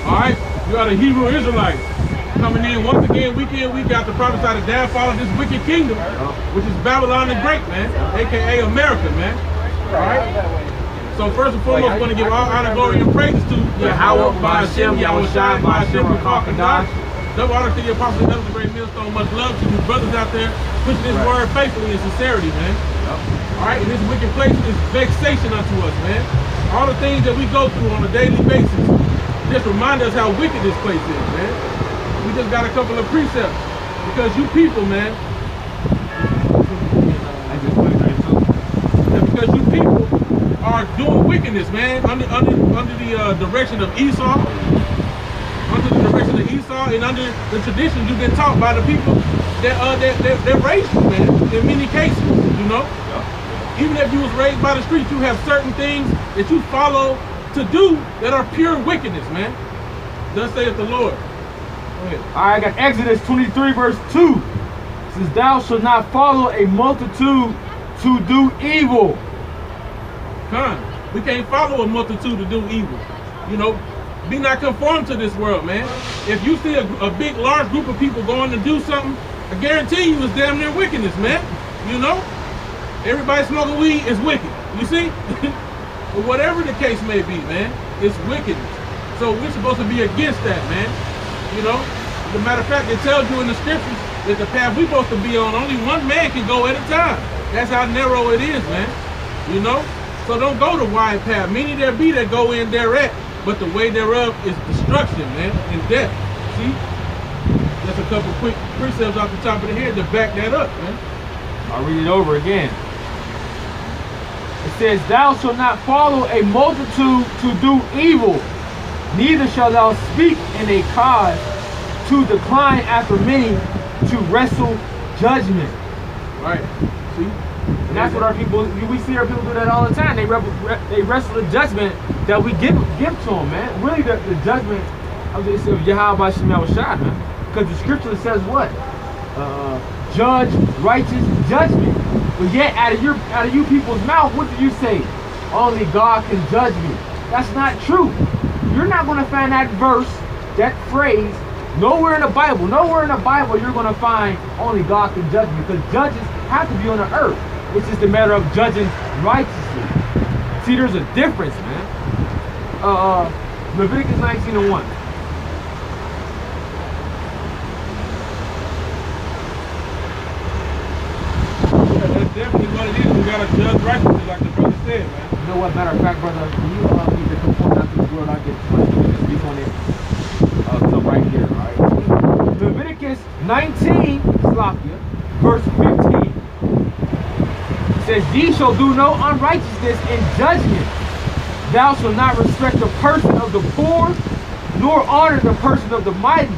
All right, you are the Hebrew Israelites coming in once again, week in, week out, to prophesy the downfall of this wicked kingdom, which is Babylon the Great, man, aka America, man. All right. So first and foremost, we're going to give all honor, glory, and praises to Yahweh, Ba'ashem, Yahweh Shai, Ba'ashem, Rakakadash. Double honor to the apostles and the great millstone. Much love to you brothers out there pushing this word faithfully and sincerity, man. All right, and this wicked place is vexation unto us, man. All the things that we go through on a daily basis just remind us how wicked this place is, man. We just got a couple of precepts because you people, man. Because you people are doing wickedness, man, under the direction of Esau. Under the direction of Esau and under the traditions you've been taught by the people that raised you, man, in many cases, you know? Even if you was raised by the streets, you have certain things that you follow to do that are pure wickedness, man. Thus saith the Lord. Go ahead. All right, I got Exodus 23, verse 2. It says, thou shalt not follow a multitude to do evil. We can't follow a multitude to do evil, you know? Be not conformed to this world, man. If you see a big, large group of people going to do something, I guarantee you it's damn near wickedness, man. You know? Everybody smoking weed is wicked. You see? But whatever the case may be, man, it's wickedness. So we're supposed to be against that, man. You know? As a matter of fact, it tells you in the scriptures that the path we're supposed to be on, only one man can go at a time. That's how narrow it is, man. You know? So don't go the wide path. Many there be that go in thereat. But the way thereof is destruction, man, and death. See? Just a couple quick precepts off the top of the head to back that up, man. I'll read it over again. It says, thou shalt not follow a multitude to do evil, neither shalt thou speak in a cause to decline after many, to wrestle judgment. Right. See? And that's what our people, we see our people do that all the time. They wrestle the judgment that we give to them, man. Really, the judgment of Yahweh Shai, man. Because the scripture says what? Judge righteous judgment. But yet, out of you people's mouth, what do you say? Only God can judge me. That's not true. You're not going to find that verse, that phrase, nowhere in the Bible. Nowhere in the Bible you're going to find only God can judge me. Because judges have to be on the earth, which is the matter of judging righteously. See, there's a difference, man. Leviticus 19:1. Yeah, that's definitely what it is. We gotta judge righteously, like the brother said, man. You know what? Matter of fact, brother, when you need to conform out to this world, I get 20 minutes to speak on it. Come right here, all right? Leviticus 19, Slakia, verse 15. Says, ye shall do no unrighteousness in judgment. Thou shalt not respect the person of the poor, nor honor the person of the mighty.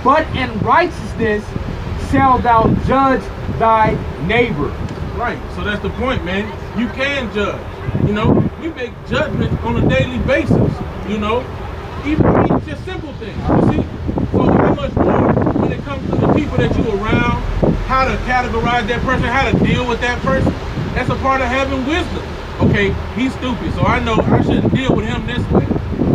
But in righteousness shalt thou judge thy neighbor. Right, so that's the point, man. You can judge. You know, we make judgments on a daily basis, you know. Even just simple things, you see? So how much more when it comes to the people that you're around, how to categorize that person, how to deal with that person. That's a part of having wisdom. Okay, he's stupid, so I know I shouldn't deal with him this way.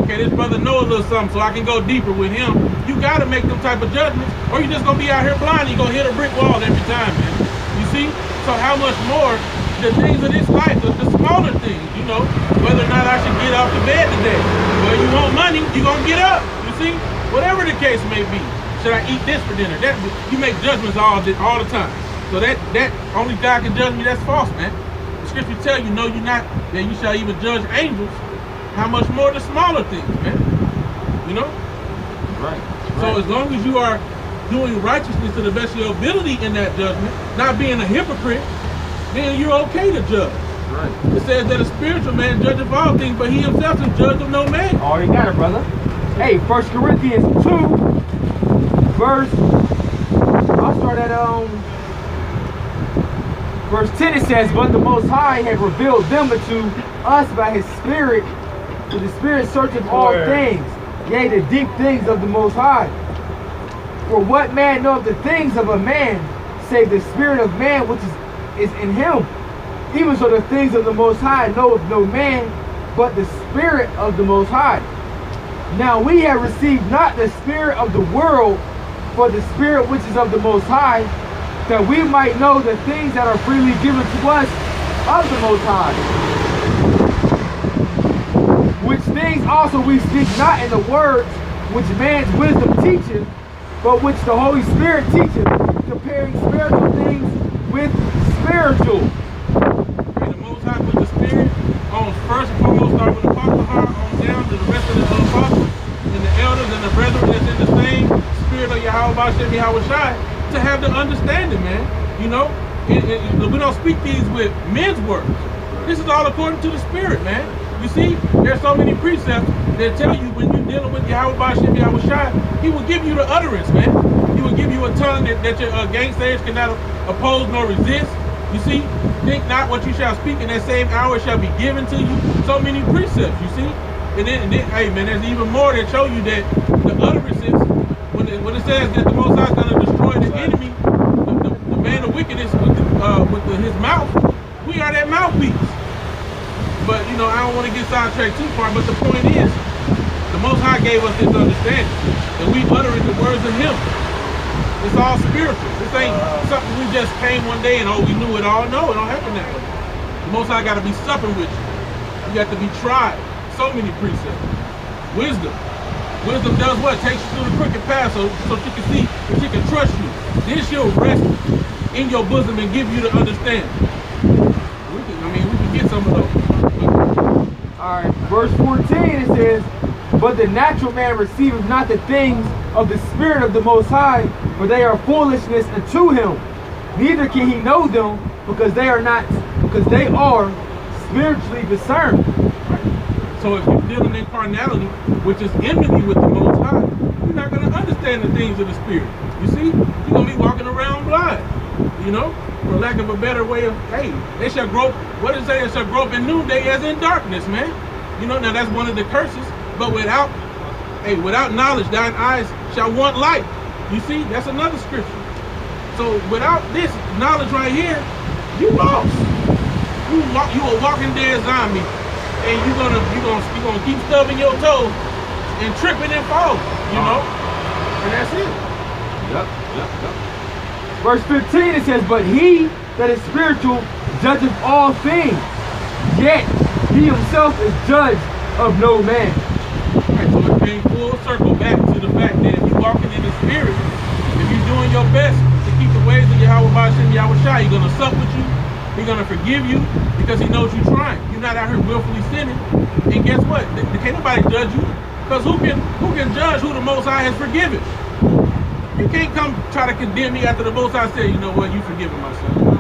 Okay, this brother knows a little something, so I can go deeper with him. You gotta make them type of judgments, or you're just gonna be out here blind. You're gonna hit a brick wall every time, man. You see? So how much more the things of this life, the smaller things, you know, whether or not I should get off the bed today. Well, you want money, you're gonna get up. You see? Whatever the case may be. Should I eat this for dinner? That you make judgments all the time. So that only God can judge me. That's false, man. The scripture tell you, no, you're not. That you shall even judge angels. How much more the smaller things, man? You know. Right. So as long as you are doing righteousness to the best of your ability in that judgment, not being a hypocrite, then you're okay to judge. Right. It says that a spiritual man judgeth all things, but he himself is judge of no man. Already got it, brother. Hey, 1 Corinthians 2, verse. I'll start at verse 10. It says, but the Most High had revealed them unto us by His Spirit, for the Spirit searcheth all things, yea, the deep things of the Most High. For what man knoweth the things of a man, save the spirit of man which is in him? Even so the things of the Most High knoweth no man, but the Spirit of the Most High. Now we have received not the spirit of the world, but the Spirit which is of the Most High, that we might know the things that are freely given to us of the Most High. Which things also we speak not in the words which man's wisdom teacheth, but which the Holy Spirit teacheth, comparing spiritual things with spiritual. And the Most High put the Spirit on first and foremost, start with the apostle heart on down to the rest of the apostles and the elders and the brethren that's in the same spirit of Yahweh Shai to have the understanding, man. You know, we don't speak these with men's words. This is all according to the Spirit, man. You see, there's so many precepts that tell you when you're dealing with Yahweh Shai, he will give you the utterance, man. He will give you a tongue that your gainsayers cannot oppose nor resist. You see, think not what you shall speak in that same hour shall be given to you. So many precepts, you see. And then hey, man, there's even more that show you that the utterances, when it says that the Most High is going to destroy the enemy, the man of wickedness with his mouth, we are that mouthpiece. But, you know, I don't want to get sidetracked too far, but the point is, the Most High gave us this understanding, that we uttering the words of Him. It's all spiritual. This ain't something we just came one day and, oh, we knew it all. No, it don't happen that way. The Most High got to be supping with you. You got to be tried. So many precepts. Wisdom. Wisdom does what? Takes you through the crooked path so she can see, if she can trust you. Then she'll rest in your bosom and give you the understanding. We can get some of those. Alright, verse 14 it says, but the natural man receiveth not the things of the Spirit of the Most High, for they are foolishness unto him. Neither can he know them, because they are spiritually discerned. So if you're dealing in carnality, which is enmity with the Most High, you're not going to understand the things of the Spirit. You see, you're going to be walking around blind. You know, for lack of a better way of, hey, they shall grope, what does it say? They shall grope in noonday as in darkness, man. You know, now that's one of the curses, but without knowledge, thine eyes shall want light. You see, that's another scripture. So without this knowledge right here, you lost. You a walking dead zombie, and you're gonna keep stubbing your toes and tripping and falling, you know? And that's it. Yep. Verse 15 it says, but he that is spiritual judgeth all things, yet he himself is judged of no man. Right, so it came full circle back to the fact that if you're walking in the Spirit, if you're doing your best to keep the ways of Yahweh Shai, he's going to sup with you, he's going to forgive you because he knows you're trying. You're not out here willfully sinning. And guess what? Can't nobody judge you, because who can judge who the Most High has forgiven? You can't come try to condemn me after the Most High said, you know what, you forgiven my son.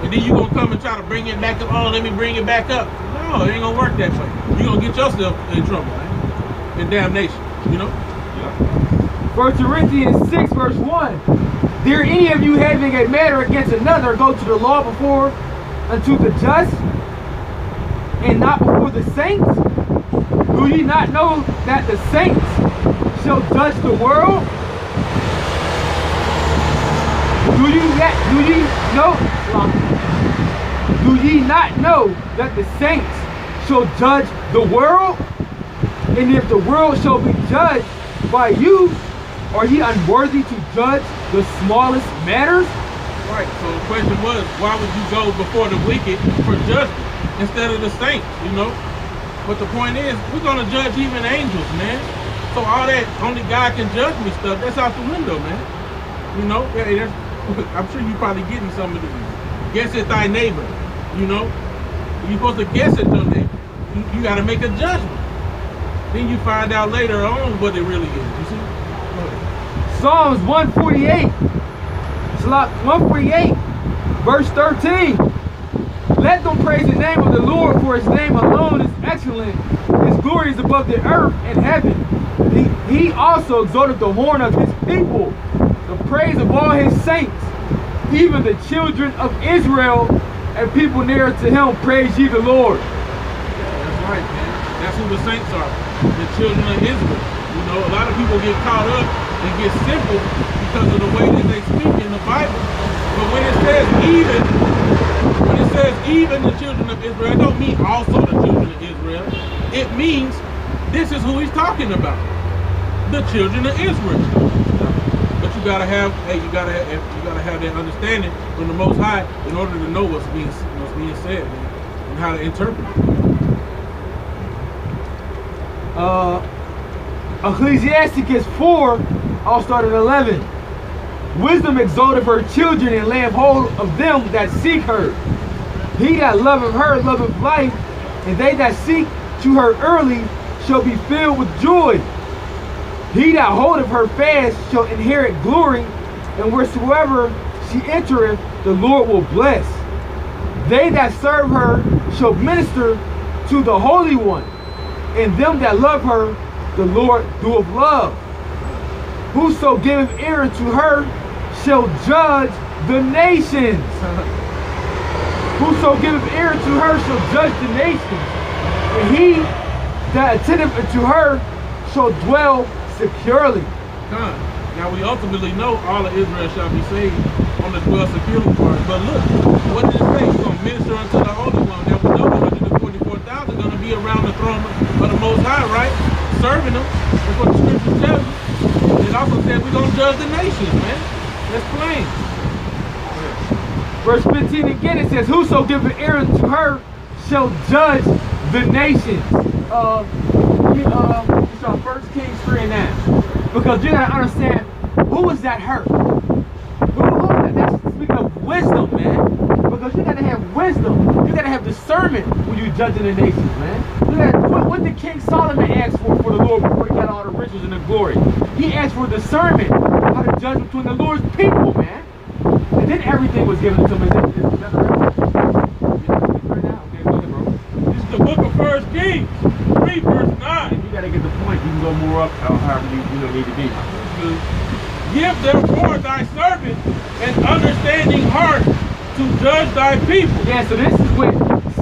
And then you going to come and try to bring it back up. Oh, let me bring it back up. No, it ain't going to work that way. You're going to get yourself in trouble, man. In damnation, you know? Yeah. 1 Corinthians 6, verse 1. Dare any of you having a matter against another go to the law before unto the just and not before the saints? Do ye not know that the saints shall judge the world? Do ye not know that the saints shall judge the world? And if the world shall be judged by you, are ye unworthy to judge the smallest matters? Right, so the question was, why would you go before the wicked for judgment instead of the saints, you know? But the point is, we're going to judge even angels, man. So all that only God can judge me stuff, that's out the window, man. You know, I'm sure you're probably getting some of these. Guess at thy neighbor, you know? You're supposed to guess at your neighbor. You got to make a judgment. Then you find out later on what it really is, you see? Psalms 148, verse 13. Let them praise the name of the Lord, for his name alone is excellent. His glory is above the earth and heaven. He also exalted the horn of his people, the praise of all his saints, even the children of Israel, and people near to him praise ye the Lord. That's right, man. That's who the saints are, the children of Israel. You know, a lot of people get caught up and get simple because of the way that they speak in the Bible. But when it says even the children of Israel, it don't mean also the children of Israel. It means this is who he's talking about. the children of Israel. But you gotta have that understanding from the Most High in order to know what's being said, man, and how to interpret it. Ecclesiasticus 4, I'll start at 11. Wisdom exalteth her children and layeth hold of them that seek her. He that loveth her loveth life, and they that seek to her early shall be filled with joy. He that holdeth her fast shall inherit glory, and wheresoever she entereth, the Lord will bless. They that serve her shall minister to the Holy One, and them that love her, the Lord doeth love. Whoso giveth ear to her shall judge the nations. Whoso giveth ear to her shall judge the nations. And he that attendeth to her shall dwell securely. Now we ultimately know all of Israel shall be saved on the dwell securely part. But look, what did it say? He's going to minister unto the Holy One. Now we know the 144,000 are going to be around the throne of the Most High, right? Serving them. That's what the scriptures tell you. It also said we're going to judge the nations, man. That's plain. Verse 15 again, it says, whoso giveth ear to her shall judge the nations. It's on 1 Kings 3:9. Because you gotta understand, who is that her? That's speaking of wisdom, man. Because you gotta have wisdom. You gotta have discernment when you're judging the nations, man. What did King Solomon ask for the Lord before he got all the riches and the glory? He asked for discernment, how to judge between the Lord's people, man. And then everything was given to him. This is the book of 1 Kings 3 verse 9. You gotta get the point. You can go more up however you need to be. Give therefore thy servant an understanding heart to judge thy people. Yeah, so this is what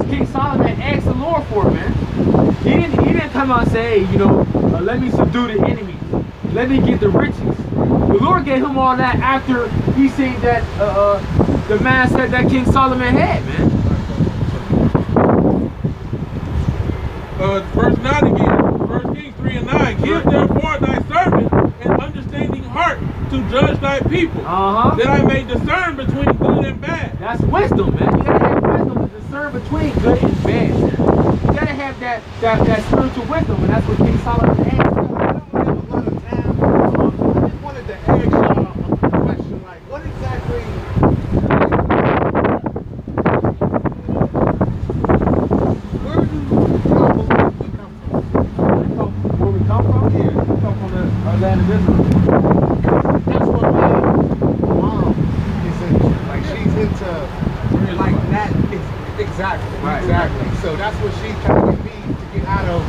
King Solomon asked the Lord for, man. He didn't come out and say, hey, let me subdue the enemy. Let me get the riches. The Lord gave him all that after he seen that the mindset that King Solomon had, man. Verse 9 again. 1 Kings 3:9. Give therefore thy servant an understanding heart to judge thy people, that I may discern between good and bad. That's wisdom, man. You gotta have wisdom to discern between good and bad. You gotta have that spiritual wisdom, and that's what King Solomon asked. I just wanted to ask y'all a question, like, what exactly? Where do y'all believe we come from? Where we come from? Yeah. We come from the land of Israel. That's what my mom is into. Like, she's into, like, that. Exactly. Right. Exactly. So that's what she's trying to get me to get out of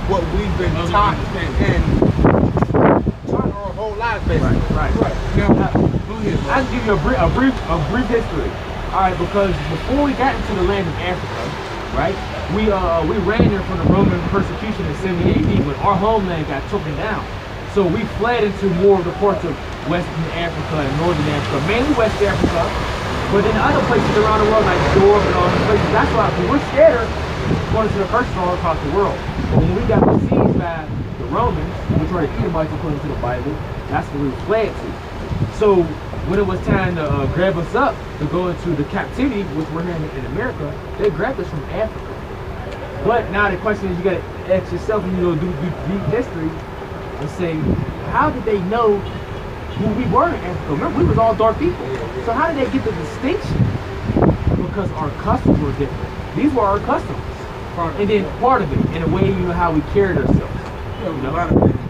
what we've been taught and taught our whole lives, basically. Right. Now, go ahead, bro. I'll give you a brief history. All right, because before we got into the land of Africa, right, we ran there from the Roman persecution in 70 AD when our homeland got taken down. So we fled into more of the parts of Western Africa and Northern Africa, mainly West Africa, but in other places around the world, like Europe and all these places. That's why we're scared going to the first all across the world. But when we got besieged by the Romans, which were the Edomites according to the Bible, that's where we fled to. So when it was time to grab us up to go into the captivity, which we're here in America, they grabbed us from Africa. But now the question is, you got to ask yourself, do deep history and say, how did they know who we were in Africa? Remember, we was all dark people. So how did they get the distinction? Because our customs were different. These were our customs. And then part of it, in a way, how we carried ourselves. A lot of things.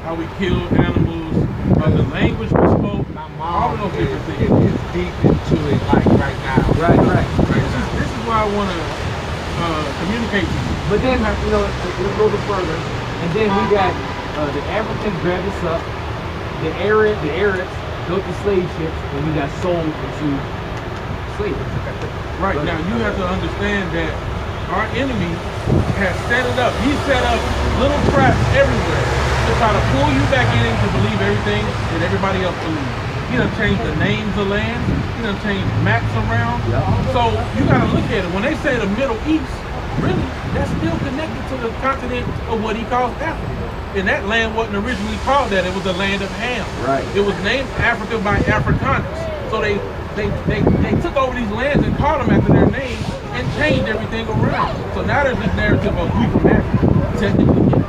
How we killed animals, the language we spoke, all of those different things. It's deep into it, like right now. Right. This is why I want to communicate to you. But then, it'll go a little further. And then we got the Africans grabbed us up. The Arabs built the slave ships, and we got sold into slavery. Right, now you have to understand that our enemy has set it up. He set up little traps everywhere to try to pull you back in to believe everything that everybody else believes. He done changed the names of lands. He done changed maps around. Yeah. So you got to look at it. When they say the Middle East, really, that's still connected to the continent of what he calls Africa. And that land wasn't originally called that. It was the land of Ham. Right. It was named Africa by Afrikaners. So they took over these lands and called them after their names and changed everything around. So now there's this narrative of we from Africa, technically, yeah.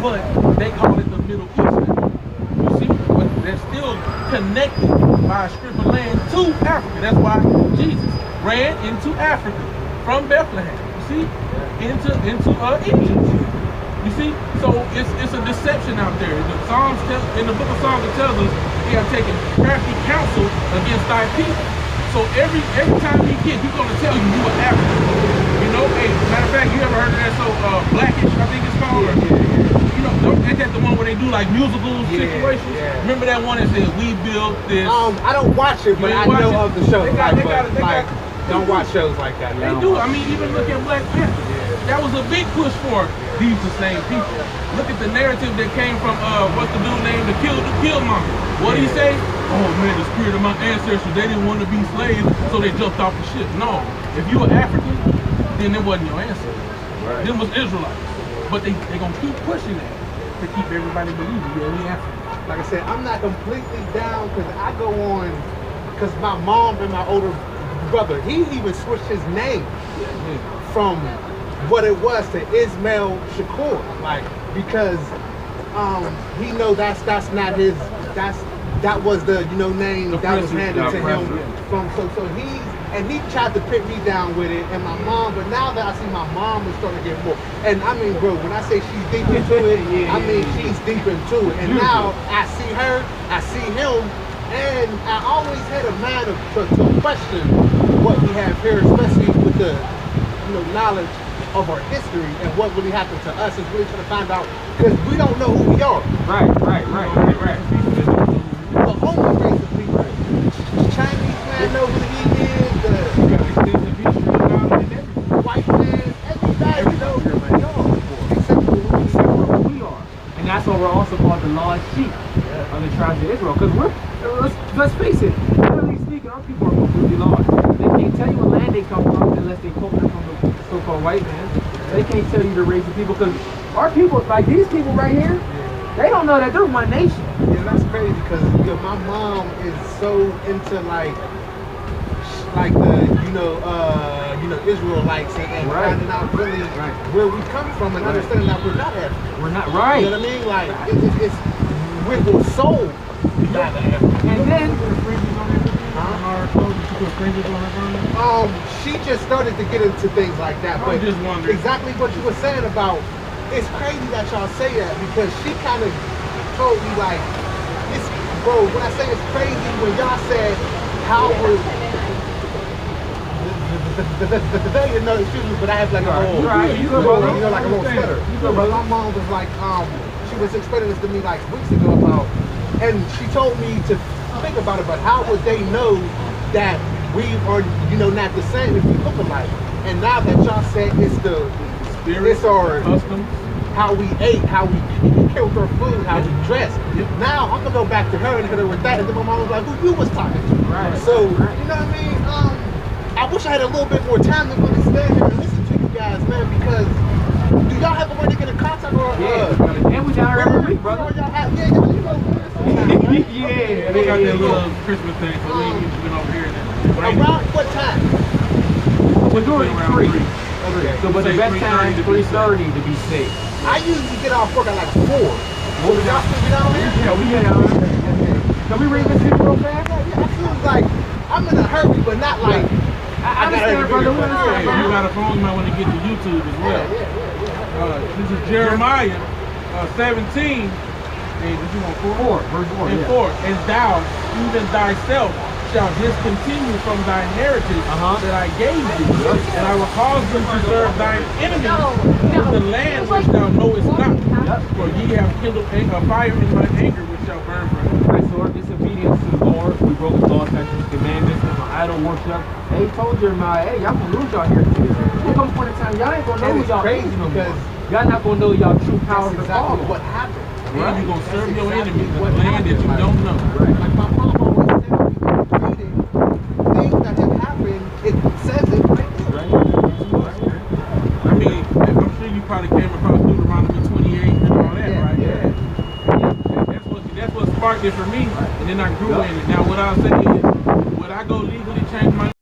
But they call it the Middle East now. You see? But they're still connected by a strip of land to Africa. That's why Jesus ran into Africa from Bethlehem. You see? Into Egypt. You see? So it's a deception out there. In the book of Psalms it tells us he have taken crafty counsel against thy people. So every time he gets, he's gonna tell you are African. You know, hey, matter of fact, you ever heard of that Blackish, I think it's called? You know, ain't that the one where they do like musical situations? Yeah. Remember that one that said we built this? I don't watch it, but I know of the show. Don't watch shows like that. They do. I mean, even look at Black Panther. That was a big push for these the same people. Look at the narrative that came from what's the dude named the Killmonger. What did he say? Oh man, the spirit of my ancestors, they didn't want to be slaves, so they jumped off the ship. No, if you were African, then it wasn't your ancestors. Right. Them was Israelites. But they gonna keep pushing that to keep everybody believing we African. Like I said, I'm not completely down because I go on because my mom and my older brother, he even switched his name from what it was to Ismail Shakur, like because he know that's not his, that was the name that was handed to him from so he tried to pick me down with it and my mom, but now that I see my mom is starting to get more, and I mean bro, when I say she's deep into it, I mean she's deep into it, and now I see her, I see him, and I always had a mind to question what we have here, especially with the knowledge of our history and what really happened to us, is really trying to find out, because we don't know who we are. Right. The whole race of people. Chinese man know who he is, the white man, everybody knows who we are, except for who we are. And that's why we're also called the lost sheep of the tribes of Israel. Because let's face it, generally speaking, our people are completely lost. They can't tell you what land they come from unless they quote it from the so-called white man. They can't tell you the race of people because our people, like these people right here, they don't know that they're one nation. Yeah, that's crazy because my mom is so into like the Israelites and finding out really where we come from and understanding that we're not African. We're not right. You know what I mean? Like we're soul. And then she just started to get into things like that. But just wondering. Exactly what you were saying about, it's crazy that y'all say that because she kind of told me like, bro, when I say it's crazy, when y'all said how was excuse me, but I have like a whole, like a little stutter. But my mom was like, she was explaining this to me like weeks ago about, and she told me to think about it, but how would they know that we are, not the same if we look alike? And now that y'all said it's our customs, how we ate, how we killed our food, how we dressed. Now I'm gonna go back to her and hit her with that, and then my mom was like, "Who you was talking to?" Right. So you know what I mean? I wish I had a little bit more time to really stand here and listen to you guys, man. Because do y'all have a way to get in contact or? And we down here every week, brother. Yeah, they got that little Christmas thing, so we ain't been over here. Around what time? Majority 3. Okay. So, but the best time is 3:30 to be safe. I usually get off work at like 4. Will y'all still be down here? Yeah, we get down here. Can we read this video real fast? Yeah, I feel like I'm in a hurry, but not like. I understand, brother. We understand. If you got a phone, you might want to get to YouTube as well. This is Jeremiah 17. Hey, did you want 4? Verse 4. And 4. And thou, even thyself, shalt discontinue from thine heritage that I gave thee, and I will cause them to serve thine enemies in the land which thou knowest not. For ye have kindled a fire in my anger, which shall burn forever. Right, so our disobedience to the Lord, we broke the law, statutes, commandments, and idol worship. Hey, he told Jeremiah, hey, y'all gonna lose y'all heritage. There comes a point in time, y'all ain't gonna know who y'all is no more. Y'all not gonna know y'all true power to follow. What happened? Right. You're going to serve your enemies in the land that you don't know. Right. Like my mom always said, reading things that have happened, it says it right there. I mean, I'm sure you probably came across Deuteronomy 28 and all that, right? Yeah. that's what sparked it for me, and then I grew in it. Now what I'll say is, would I go legally change my